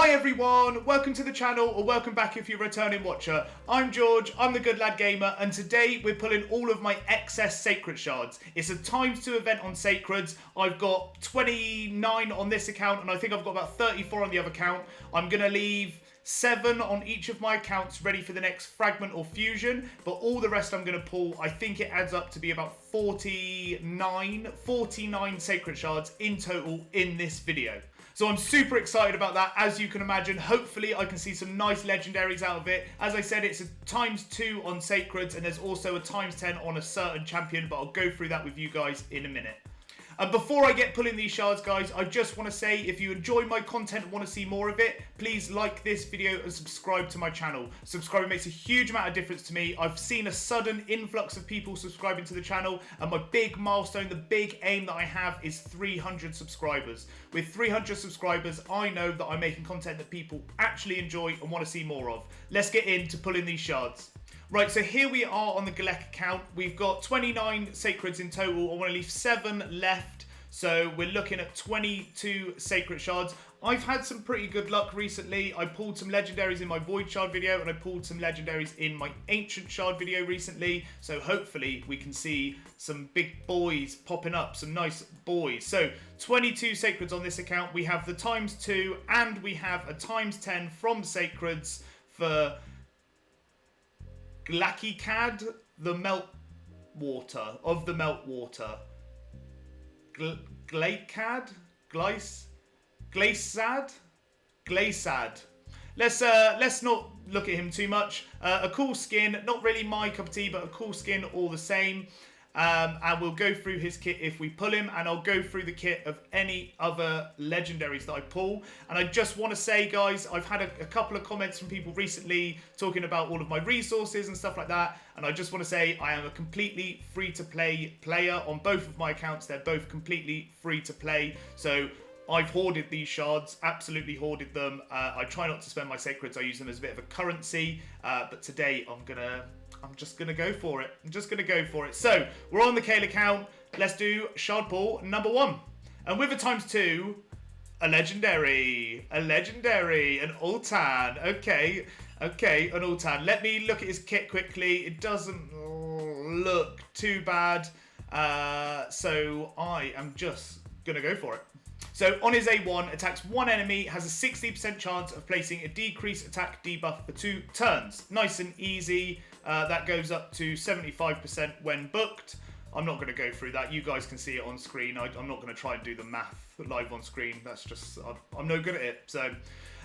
Hi everyone, welcome to the channel, or welcome back if you're a returning watcher. I'm George, I'm the Good Lad Gamer, and today we're pulling all of my excess Sacred Shards. It's a ×2 event on Sacreds. I've got 29 on this account, and I think I've got about 34 on the other account. I'm going to leave 7 on each of my accounts ready for the next fragment or fusion, but all the rest I'm going to pull. I think it adds up to be about 49 Sacred Shards in total in this video. So I'm super excited about that, as you can imagine. Hopefully I can see some nice legendaries out of it. As I said, it's a ×2 on Sacreds, and there's also a ×10 on a certain champion, but I'll go through that with you guys in a minute. And before I get pulling these shards, guys, I just want to say, if you enjoy my content and want to see more of it, please like this video and subscribe to my channel. Subscribing makes a huge amount of difference to me. I've seen a sudden influx of people subscribing to the channel, and my big milestone, the big aim that I have is 300 subscribers. With 300 subscribers, I know that I'm making content that people actually enjoy and want to see more of. Let's get into pulling these shards. Right, so here we are on the Galek account. We've got 29 Sacreds in total. I want to leave 7 left. So we're looking at 22 Sacred Shards. I've had some pretty good luck recently. I pulled some Legendaries in my Void Shard video, and I pulled some Legendaries in my Ancient Shard video recently. So hopefully we can see some big boys popping up, some nice boys. So 22 Sacreds on this account. We have the ×2, and we have a ×10 from Sacreds for Glakikad, the Meltwater, of the Meltwater. Glakad? Glaisad? Let's not look at him too much. A cool skin, not really my cup of tea, but a cool skin all the same. And we'll go through his kit if we pull him, and I'll go through the kit of any other legendaries that I pull. And I just want to say, guys, I've had a couple of comments from people recently talking about all of my resources and stuff like that, and I just want to say I am a completely free-to-play player on both of my accounts. They're both completely free-to-play, so I've hoarded these shards, absolutely hoarded them. I try not to spend my Sacreds, I use them as a bit of a currency, but today I'm just gonna go for it. I'm just gonna go for it. So we're on the Kale account. Let's do shard pull number 1. And with a ×2, a legendary, an Ultan. Okay, an Ultan. Let me look at his kit quickly. It doesn't look too bad. So I am just gonna go for it. So on his A1, attacks 1 enemy, has a 60% chance of placing a decreased attack debuff for 2 turns. Nice and easy. That goes up to 75% when booked. I'm not going to go through that. You guys can see it on screen. I'm not going to try and do the math live on screen. That's just, I'm no good at it. So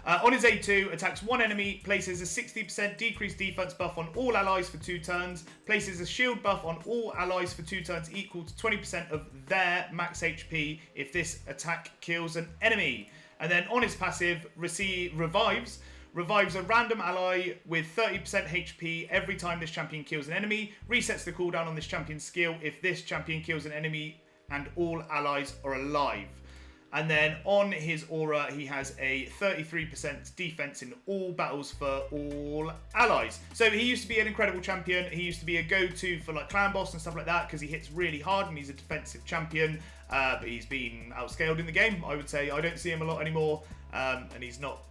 on his A2, attacks 1 enemy, places a 60% decreased defense buff on all allies for 2 turns, places a shield buff on all allies for 2 turns equal to 20% of their max HP if this attack kills an enemy. And then on his passive, revives a random ally with 30% HP every time this champion kills an enemy, resets the cooldown on this champion's skill if this champion kills an enemy and all allies are alive. And then on his aura, he has a 33% defense in all battles for all allies. So he used to be an incredible champion. He used to be a go-to for like clan boss and stuff like that because he hits really hard and he's a defensive champion. But he's been outscaled in the game, I would say. I don't see him a lot anymore, and he's not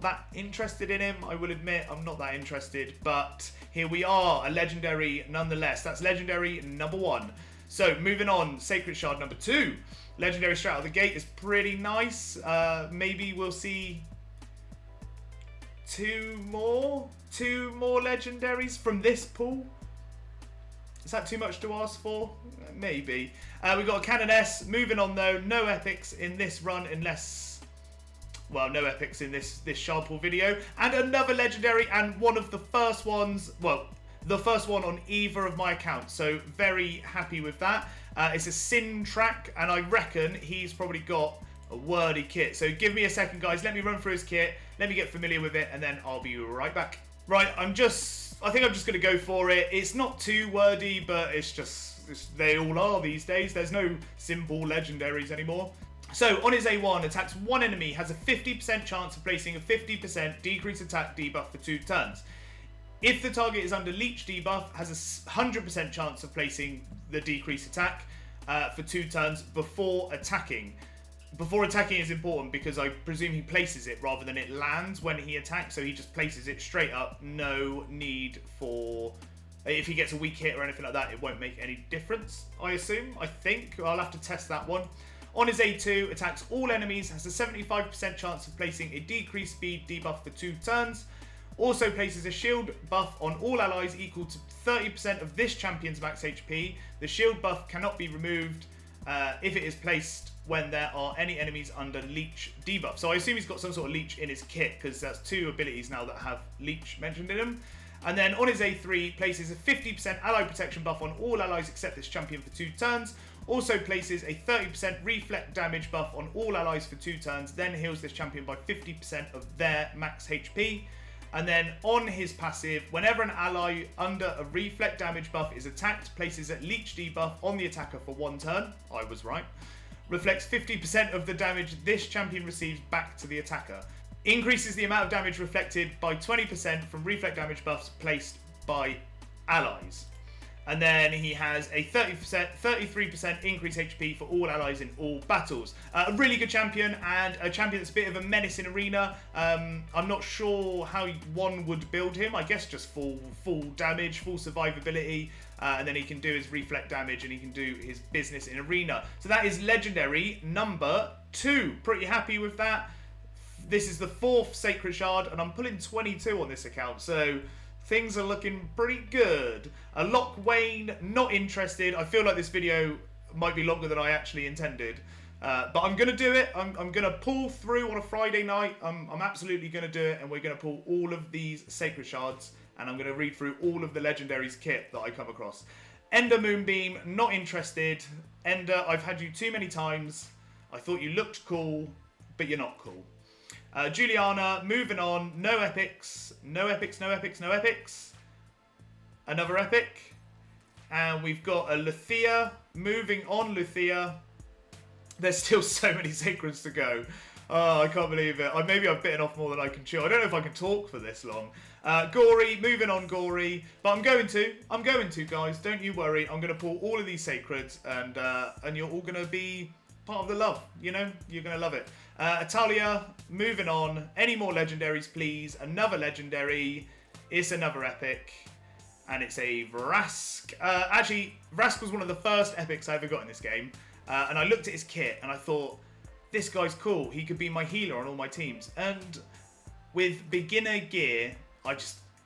that interested in him. I will admit I'm not that interested, but here we are, a legendary nonetheless. That's legendary number 1. So moving on, Sacred Shard number 2. Legendary straight out of the gate is pretty nice. Maybe we'll see two more legendaries from this pool. Is that too much to ask for? Maybe. We've got a Canoness. Moving on though, no epics in this run unless, well, no epics in this shard pool video. And another legendary, and one of the first ones, well, the first one on either of my accounts. So very happy with that. It's a Sin track, and I reckon he's probably got a wordy kit. So give me a second, guys. Let me run through his kit. Let me get familiar with it, and then I'll be right back. Right, I think I'm just going to go for it. It's not too wordy, but they all are these days. There's no simple legendaries anymore. So on his A1, attacks 1 enemy, has a 50% chance of placing a 50% decreased attack debuff for 2 turns. If the target is under leech debuff, has a 100% chance of placing the decreased attack for 2 turns before attacking. before attacking is important because I presume he places it rather than it lands when he attacks. So he just places it straight up. No need for... If he gets a weak hit or anything like that, it won't make any difference, I assume. I think. I'll have to test that one. On his A2, attacks all enemies, has a 75% chance of placing a decreased speed debuff for 2 turns. Also places a shield buff on all allies equal to 30% of this champion's max HP. The shield buff cannot be removed if it is placed when there are any enemies under leech debuff. So I assume he's got some sort of leech in his kit, because that's 2 abilities now that have leech mentioned in them. And then on his A3, places a 50% ally protection buff on all allies except this champion for 2 turns. Also places a 30% reflect damage buff on all allies for 2 turns, then heals this champion by 50% of their max HP. And then on his passive, whenever an ally under a reflect damage buff is attacked, places a leech debuff on the attacker for 1 turn. I was right. Reflects 50% of the damage this champion receives back to the attacker. Increases the amount of damage reflected by 20% from reflect damage buffs placed by allies. And then he has a 33% increased HP for all allies in all battles. A really good champion, and a champion that's a bit of a menace in arena. I'm not sure how one would build him. I guess just full damage, full survivability, and then he can do his reflect damage and he can do his business in arena. So that is legendary number 2. Pretty happy with that. This is the 4th Sacred Shard, and I'm pulling 22 on this account, so things are looking pretty good. Lock Wayne, not interested. I feel like this video might be longer than I actually intended. But I'm going to do it. I'm going to pull through on a Friday night. I'm absolutely going to do it, and we're going to pull all of these Sacred Shards, and I'm going to read through all of the Legendaries kit that I come across. Ender Moonbeam, not interested. Ender, I've had you too many times. I thought you looked cool, but you're not cool. Juliana, moving on. No epics. No epics, no epics, no epics. Another epic. And we've got a Luthia. Moving on, Luthia. There's still so many Sacreds to go. Oh, I can't believe it. Maybe I've bitten off more than I can chew. I don't know if I can talk for this long. Gory, moving on, Gory. But I'm going to, guys. Don't you worry. I'm going to pull all of these Sacreds, and you're all going to be part of the love, you know? You're going to love it. Italia, moving on. Any more legendaries, please? Another legendary. It's another epic. And it's a Vrask. Actually, Vrask was one of the first epics I ever got in this game. And I looked at his kit and I thought, this guy's cool. He could be my healer on all my teams. And with beginner gear,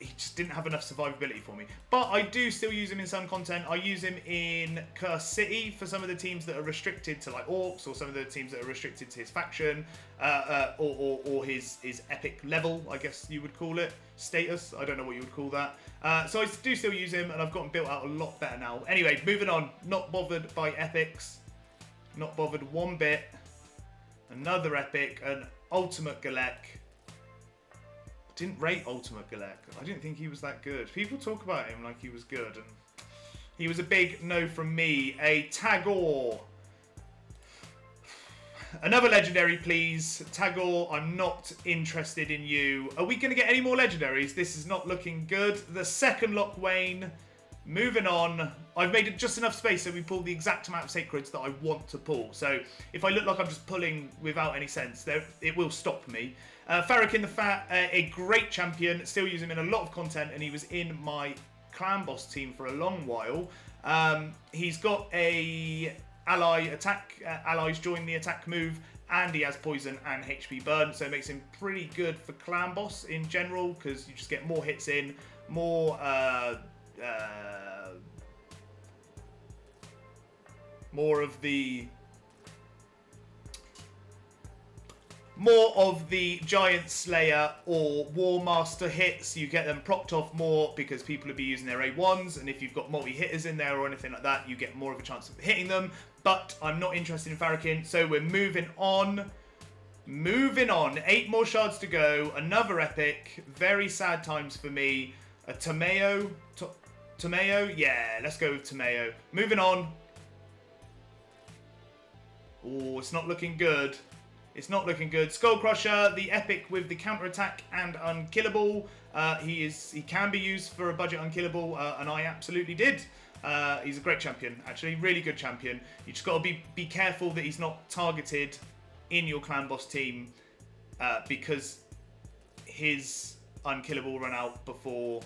he just didn't have enough survivability for me. But I do still use him in some content. I use him in Curse City for some of the teams that are restricted to like orcs, or some of the teams that are restricted to his faction, or his epic level, I guess you would call it. Status, I don't know what you would call that. So I do still use him, and I've got him built out a lot better now. Anyway, moving on. Not bothered by epics. Not bothered one bit. Another epic, an Ultimate Galek. Didn't rate Ultimate Galek. I didn't think he was that good. People talk about him like he was good, and he was a big no from me. A Tagore. Another legendary, please. Tagore, I'm not interested in you. Are we going to get any more legendaries? This is not looking good. The second Lock Wayne. Moving on. I've made it just enough space so we pull the exact amount of Sacreds that I want to pull. So if I look like I'm just pulling without any sense, it will stop me. Farrakhan the Fat, a great champion. Still use him in a lot of content, and he was in my clan boss team for a long while. He's got a ally attack. Allies join the attack move, and he has poison and HP burn, so it makes him pretty good for clan boss in general, because you just get more hits in, more of the Giant Slayer or War Master hits. You get them propped off more because people will be using their A1s, and if you've got multi-hitters in there or anything like that, you get more of a chance of hitting them. But I'm not interested in Farrakhan, so we're moving on. Moving on. 8 more shards to go. Another epic. Very sad times for me. A Tomeo. Tomeo? Yeah, let's go with Tomeo. Moving on. Oh, it's not looking good. It's not looking good. Skull Crusher, the epic with the counter attack and unkillable. He can be used for a budget unkillable, and I absolutely did. He's a great champion, actually, really good champion. You just got to be careful that he's not targeted in your clan boss team because his unkillable will run out before...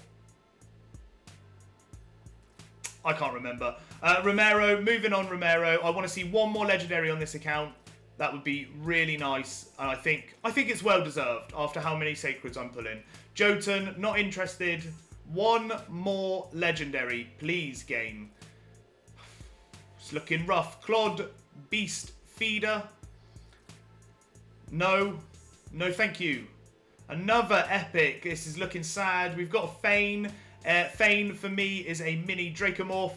I can't remember. Romero, moving on Romero. I want to see one more legendary on this account. That would be really nice. And I think it's well deserved after how many sacreds I'm pulling. Jotun, not interested. One more legendary, please, game. It's looking rough. Clod, Beast, Feeder. No. No, thank you. Another epic. This is looking sad. We've got a Fane. Fane, for me, is a mini Dracomorph.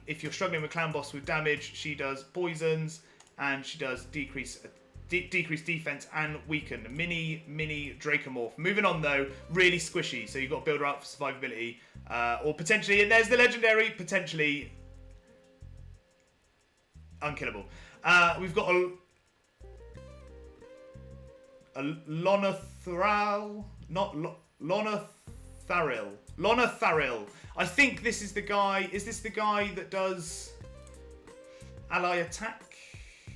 If you're struggling with Clan Boss with damage, she does poisons, and she does decrease defense and weaken. Mini Dracomorph. Moving on, though, really squishy, so you've got to build her up for survivability. Or potentially, and there's the legendary, potentially unkillable. We've got a Lonathril, not Lonathril. Lonathril. I think this is the guy. Is this the guy that does ally attack?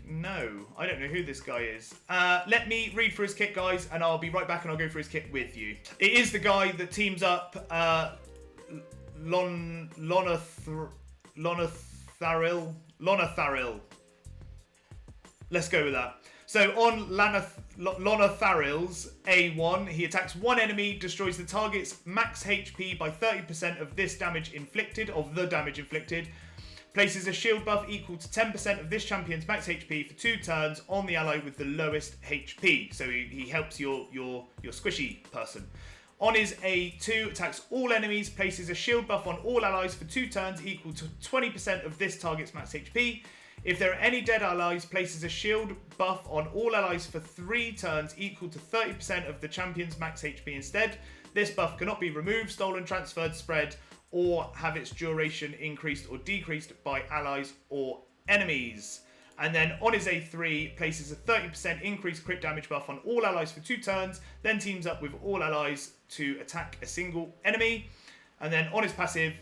No, I don't know who this guy is. Let me read through his kit, guys, and I'll be right back and I'll go through his kit with you. It is the guy that teams up Lonathril. Let's go with that. So on Lonathril's A1, he attacks one enemy, destroys the target's max HP by 30% of this damage inflicted, places a shield buff equal to 10% of this champion's max HP for 2 turns on the ally with the lowest HP. So he helps your squishy person. On his A2, attacks all enemies, places a shield buff on all allies for 2 turns equal to 20% of this target's max HP. If there are any dead allies, places a shield buff on all allies for 3 turns equal to 30% of the champion's max HP instead. This buff cannot be removed, stolen, transferred, spread, or have its duration increased or decreased by allies or enemies. And then on his A3, places a 30% increased crit damage buff on all allies for 2 turns, then teams up with all allies to attack a single enemy. And then on his passive,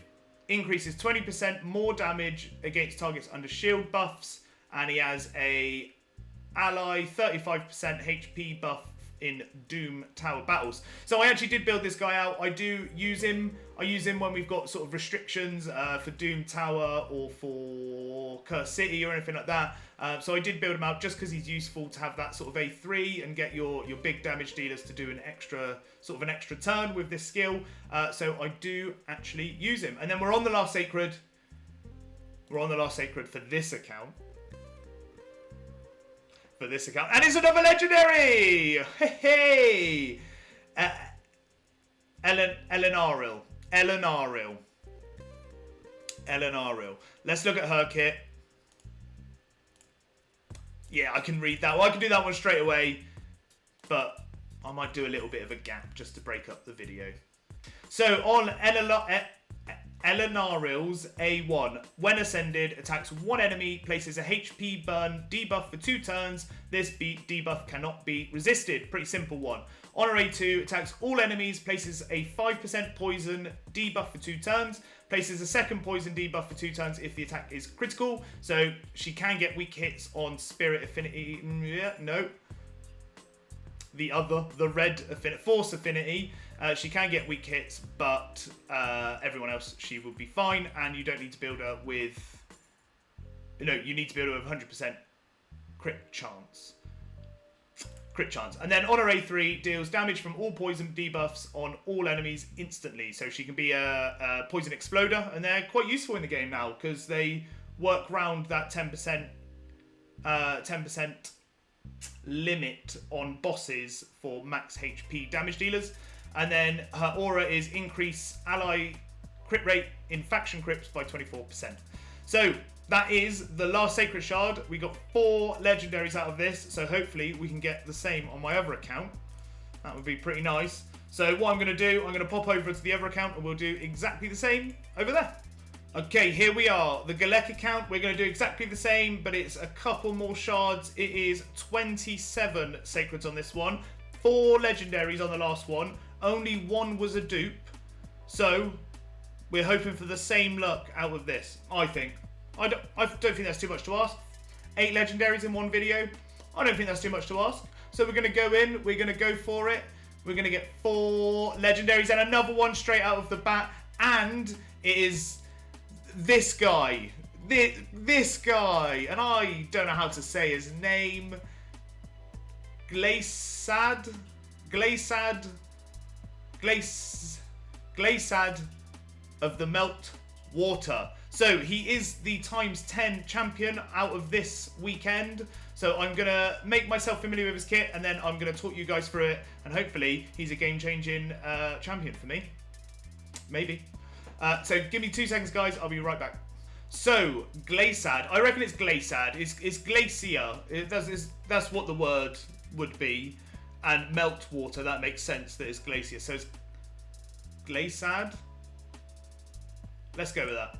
increases 20% more damage against targets under shield buffs, and he has a ally 35% HP buff in Doom Tower battles. So I actually did build this guy out. I do use him. I use him when we've got sort of restrictions for Doom Tower or for Curse City or anything like that. So I did build him out just because he's useful to have that sort of A3 and get your big damage dealers to do an extra turn with this skill. So I do actually use him. And then we're on the last Sacred. We're on the last Sacred for this account. And it's another legendary! Hey! Elenaril. Let's look at her kit. Yeah, I can read that. Well, I can do that one straight away, but I might do a little bit of a gap just to break up the video. So on Elenaril's A1, when ascended, attacks one enemy, places a HP burn debuff for 2 turns. This debuff cannot be resisted. Pretty simple one. On her A2, attacks all enemies, places a 5% poison debuff for 2 turns, places a second poison debuff for 2 turns if the attack is critical. So she can get weak hits on Spirit Affinity. No. The red affinity, Force Affinity. She can get weak hits, but everyone else, she will be fine, and you don't need to build her with... No, you need to build her with 100% crit chance. And then on her A3, deals damage from all poison debuffs on all enemies instantly. So she can be a poison exploder, and they're quite useful in the game now, because they work round that 10% limit on bosses for max HP damage dealers. And then her aura is increase ally crit rate in faction crits by 24%. So that is the last Sacred Shard. We got 4 legendaries out of this, so hopefully we can get the same on my other account. That would be pretty nice. So what I'm going to do, I'm going to pop over to the other account and we'll do exactly the same over there. Okay, here we are. The Galek account, we're going to do exactly the same, but it's a couple more shards. It is 27 Sacreds on this one, 4 legendaries on the last one. Only 1 was a dupe, so we're hoping for the same luck out of this, I think. I don't think that's too much to ask. 8 legendaries in one video. I don't think that's too much to ask. So we're going to go in. We're going to go for it. We're going to get 4 legendaries and another one straight out of the bat. And it is this guy. This guy. And I don't know how to say his name. Glaciad of the Melt Water. So he is the ×10 champion out of this weekend. So I'm going to make myself familiar with his kit and then I'm going to talk you guys through it. And hopefully he's a game-changing champion for me. Maybe. So give me 2 seconds, guys. I'll be right back. So, Glaciad. I reckon it's Glaciad. It's Glacier. That's what the word would be. And melt water, that makes sense that it's Glacier. So it's Glaciad. Let's go with that.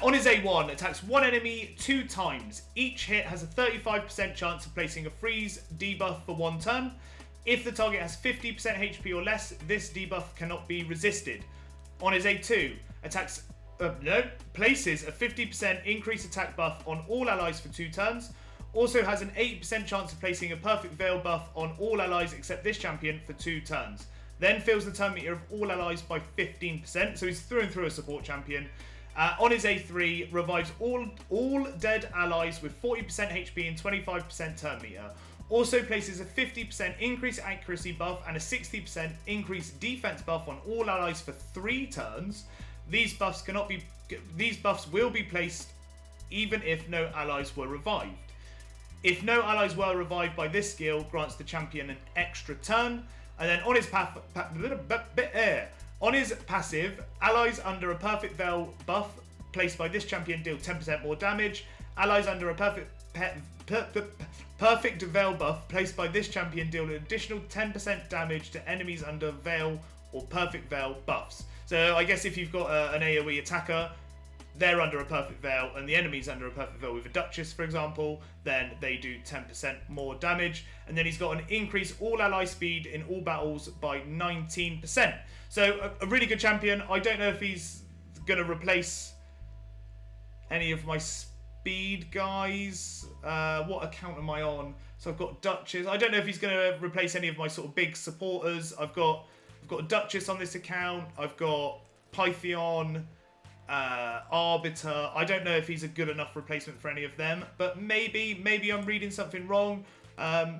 On his A1, attacks one enemy 2 times. Each hit has a 35% chance of placing a freeze debuff for 1 turn. If the target has 50% HP or less, this debuff cannot be resisted. On his A2, places a 50% increased attack buff on all allies for 2 turns. Also has an 8% chance of placing a perfect veil buff on all allies except this champion for 2 turns. Then fills the turn meter of all allies by 15%, so he's through and through a support champion. On his A3, revives all dead allies with 40% HP and 25% turn meter. Also places a 50% increased accuracy buff and a 60% increased defense buff on all allies for 3 turns. These buffs will be placed even if no allies were revived. If no allies were revived by this skill, grants the champion an extra turn. And then on his passive, allies under a perfect veil buff placed by this champion deal 10% more damage. Allies under a perfect veil buff placed by this champion deal an additional 10% damage to enemies under veil or perfect veil buffs. So I guess if you've got an AoE attacker, they're under a perfect veil and the enemy's under a perfect veil with a Duchess, for example, then they do 10% more damage. And then he's got an increase all ally speed in all battles by 19%. So a really good champion. I don't know if he's going to replace any of my speed guys. What account am I on? So I've got Duchess. I don't know if he's going to replace any of my sort of big supporters. I've got a Duchess on this account. I've got Pythion, Arbiter. I don't know if he's a good enough replacement for any of them, but maybe I'm reading something wrong.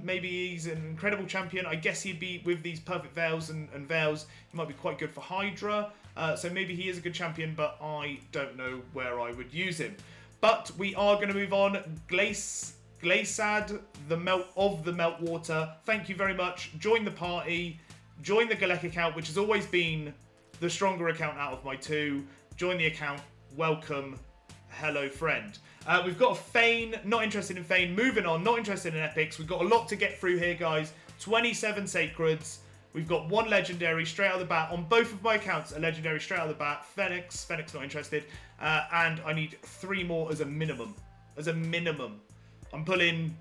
Maybe he's an incredible champion. I guess he'd be, with these perfect veils and veils, he might be quite good for Hydra. So maybe he is a good champion, but I don't know where I would use him. But we are going to move on. Glaciad, the Meltwater. Thank you very much. Join the party. Join the Galek account, which has always been the stronger account out of my 2. Join the account. Welcome. Hello, friend. We've got a Fane. Not interested in Fane. Moving on. Not interested in Epics. We've got a lot to get through here, guys. 27 Sacreds. We've got 1 Legendary straight out of the bat. On both of my accounts, a Legendary straight out of the bat. Phoenix not interested. And I need 3 more as a minimum. I'm pulling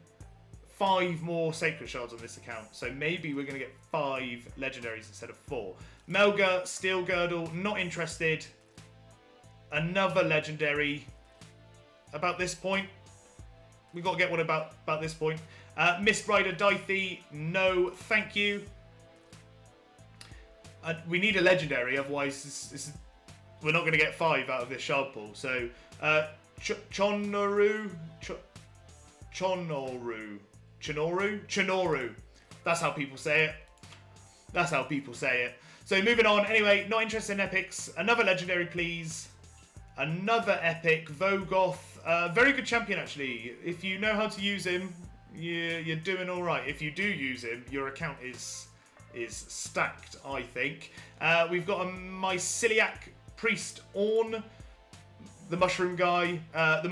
5 more Sacred Shards on this account. So maybe we're going to get 5 Legendaries instead of 4. Melga, Steel Girdle, not interested. Another Legendary. About this point. We've got to get one about this point. Mist Rider Dythe, no thank you. We need a Legendary, otherwise we're not going to get 5 out of this shard pool. So, Chonoru. That's how people say it. So moving on. Anyway, not interested in epics. Another Legendary, please. Another epic. Vogoth. Very good champion, actually. If you know how to use him, you're doing all right. If you do use him, your account is stacked, I think. We've got a Myceliac Priest Ornn. The mushroom guy that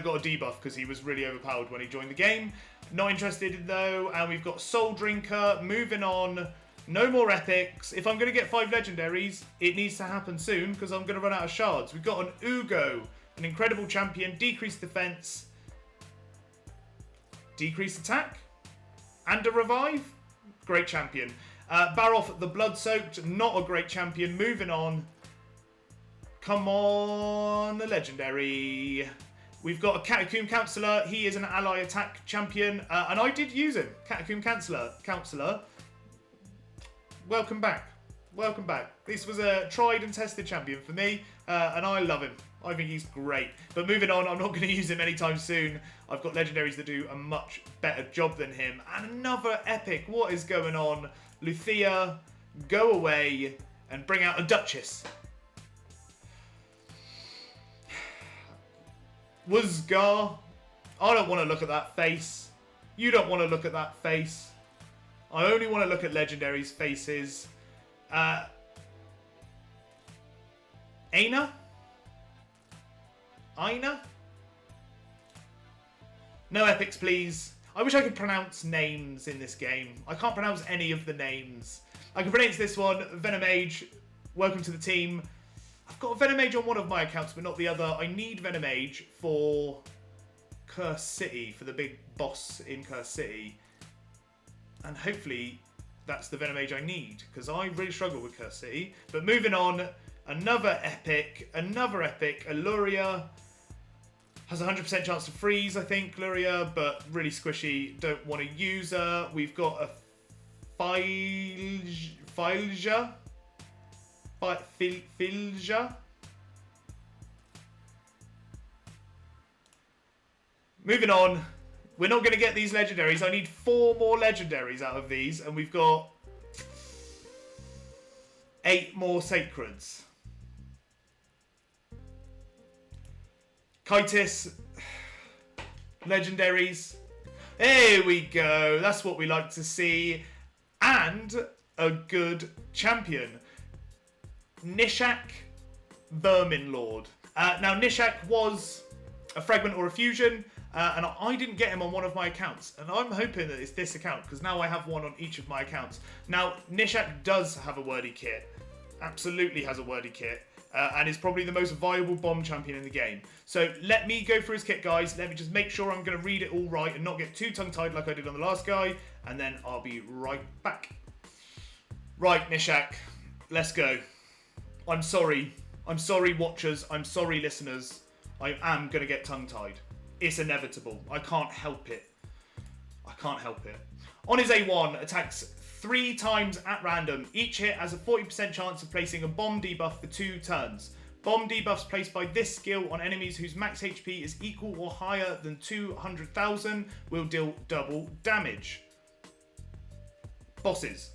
got a debuff because he was really overpowered when he joined the game. Not interested though. And we've got Soul Drinker. Moving on. No more epics. If I'm going to get 5 legendaries, it needs to happen soon because I'm going to run out of shards. We've got an Ugo, an incredible champion. Decreased defense, decreased attack, and a revive. Great champion. Baroth the Blood-Soaked, not a great champion. Moving on. Come on, a legendary. We've got a Catacomb Counselor. He is an ally attack champion. And I did use him. Catacomb Counselor. Welcome back. Welcome back. This was a tried and tested champion for me. And I love him. I think he's great. But moving on, I'm not going to use him anytime soon. I've got legendaries that do a much better job than him. And another epic. What is going on? Luthia, go away and bring out a Duchess. Wuzgar, I don't want to look at that face. You don't want to look at that face. I only want to look at legendaries' faces. Aina? No epics, please. I wish I could pronounce names in this game. I can't pronounce any of the names. I can pronounce this one. Venomage, welcome to the team. I've got a Venomage on one of my accounts, but not the other. I need Venomage for Curse City, for the big boss in Curse City. And hopefully that's the Venomage I need, because I really struggle with Curse City. But moving on, another epic. Alluria has a 100% chance to freeze, I think, Luria, but really squishy. Don't want to use her. We've got a Filja. Moving on. We're not going to get these legendaries. I need 4 more legendaries out of these, and we've got 8 more sacreds. Kitis, legendaries. There we go. That's what we like to see. And a good champion. Nishak, Vermin Lord. Now, Nishak was a fragment or a fusion, and I didn't get him on one of my accounts. And I'm hoping that it's this account, because now I have one on each of my accounts. Now, Nishak does have a wordy kit. Absolutely has a wordy kit. And is probably the most viable bomb champion in the game. So let me go through his kit, guys. Let me just make sure I'm going to read it all right and not get too tongue-tied like I did on the last guy. And then I'll be right back. Right, Nishak. Let's go. I'm sorry. I'm sorry, watchers. I'm sorry, listeners. I am going to get tongue-tied. It's inevitable. I can't help it. I can't help it. On his A1, attacks 3 times at random. Each hit has a 40% chance of placing a bomb debuff for 2 turns. Bomb debuffs placed by this skill on enemies whose max HP is equal or higher than 200,000 will deal double damage. Bosses.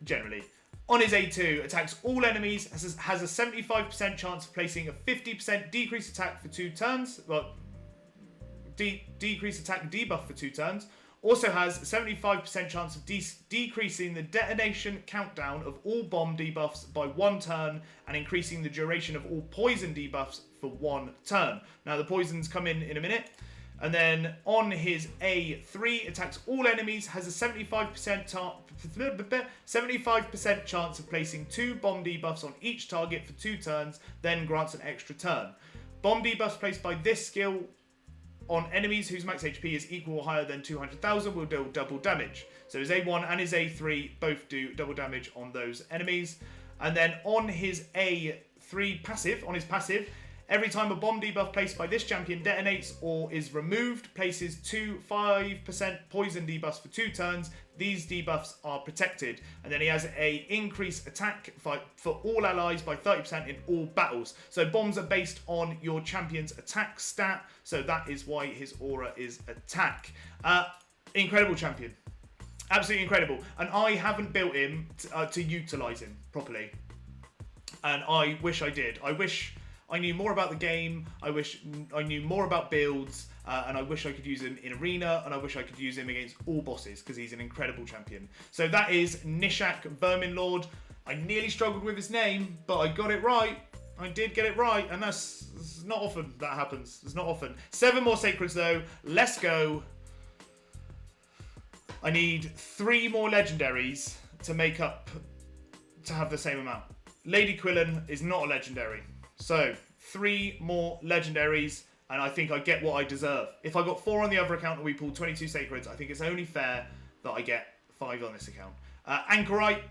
Generally. On his A2, attacks all enemies, has a 75% chance of placing a 50% decrease attack for 2 turns. Well, decrease attack debuff for 2 turns. Also has a 75% chance of decreasing the detonation countdown of all bomb debuffs by 1 turn and increasing the duration of all poison debuffs for 1 turn. Now the poisons come in a minute. And then on his A3, attacks all enemies, has a 75% chance of placing 2 bomb debuffs on each target for 2 turns, then grants an extra turn. Bomb debuffs placed by this skill on enemies whose max HP is equal or higher than 200,000 will deal double damage. So his A1 and his A3 both do double damage on those enemies. And then on his A3 passive, every time a bomb debuff placed by this champion detonates or is removed, places 2 5% poison debuffs for 2 turns. These debuffs are protected. And then he has a increased attack for all allies by 30% in all battles. So bombs are based on your champion's attack stat. So that is why his aura is attack. Incredible champion. Absolutely incredible. And I haven't built him to utilise him properly. And I wish I did. I wish I knew more about the game. I wish I knew more about builds. And I wish I could use him in Arena. And I wish I could use him against all bosses, because he's an incredible champion. So that is Nishak, Vermin Lord. I nearly struggled with his name, but I got it right. I did get it right. And that's not often that happens. It's not often. 7 more Sacreds though. Let's go. I need 3 more Legendaries to make up, to have the same amount. Lady Quillen is not a Legendary. So, 3 more Legendaries, and I think I get what I deserve. If I got 4 on the other account and we pulled 22 Sacreds, I think it's only fair that I get 5 on this account. Anchorite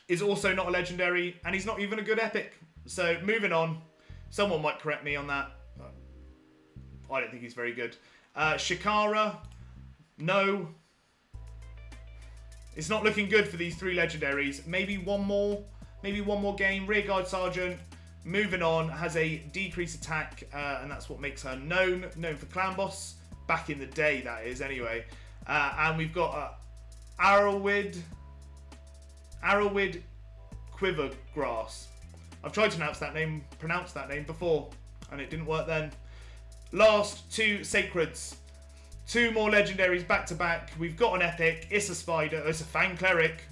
is also not a Legendary, and he's not even a good Epic. So, moving on. Someone might correct me on that. I don't think he's very good. Shikara, no. It's not looking good for these 3 legendaries. Maybe one more game. Rearguard Sergeant, moving on, has a decreased attack, and that's what makes her known for Clan Boss. Back in the day, that is, anyway. And we've got Arrowweed Quivergrass. I've tried to pronounce that name before, and it didn't work then. Last 2 Sacreds. 2 more legendaries back to back. We've got an epic. It's a spider. It's a Fang Cleric.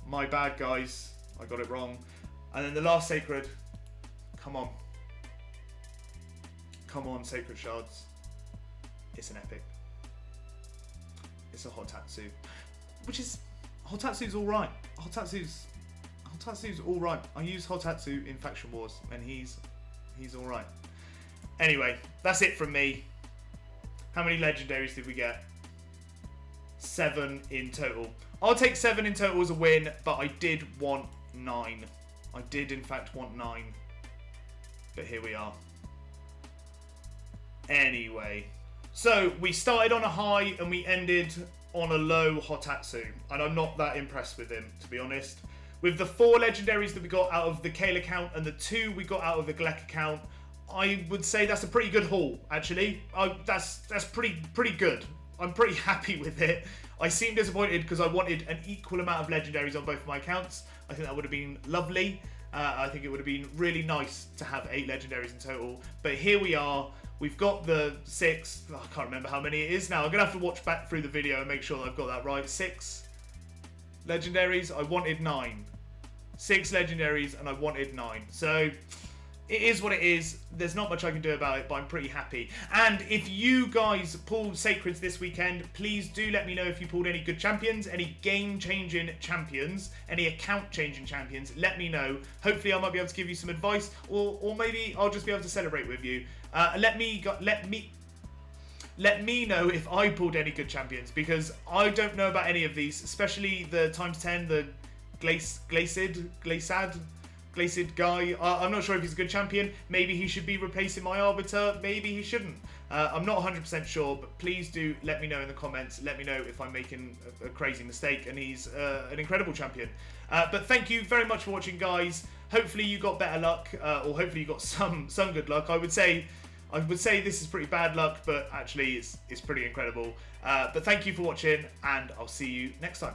My bad, guys. I got it wrong. And then the last Sacred. Come on. Come on, Sacred Shards. It's an epic. It's a Hotatsu. Which is... Hotatsu's alright. Hotatsu's alright. I use Hotatsu in Faction Wars, and he's alright. Anyway, that's it from me. How many legendaries did we get? 7 in total. I'll take 7 in total as a win, but I did want 9. I did, in fact, want 9. But here we are. Anyway. So, we started on a high and we ended on a low Hotatsu. And I'm not that impressed with him, to be honest. With the 4 legendaries that we got out of the Kale account and the 2 we got out of the Glek account, I would say that's a pretty good haul, actually. That's pretty good. I'm pretty happy with it. I seem disappointed because I wanted an equal amount of legendaries on both of my accounts. I think that would have been lovely. I think it would have been really nice to have 8 legendaries in total. But here we are. We've got the 6. I can't remember how many it is now. I'm going to have to watch back through the video and make sure that I've got that right. 6 legendaries. I wanted 9. 6 legendaries and I wanted 9. So... it is what it is. There's not much I can do about it, but I'm pretty happy. And if you guys pulled Sacreds this weekend, please do let me know if you pulled any good champions, any game-changing champions, any account-changing champions. Let me know. Hopefully I might be able to give you some advice, or maybe I'll just be able to celebrate with you. Let me know if I pulled any good champions, because I don't know about any of these, especially the ×10, the Glacid guy. I'm not sure if he's a good champion. Maybe he should be replacing my Arbiter. Maybe he shouldn't. I'm not 100% sure, but please do let me know in the comments. Let me know if I'm making a crazy mistake and he's an incredible champion. But thank you very much for watching, guys. Hopefully you got better luck, or hopefully you got some good luck. I would say this is pretty bad luck, but actually it's pretty incredible. But thank you for watching, and I'll see you next time.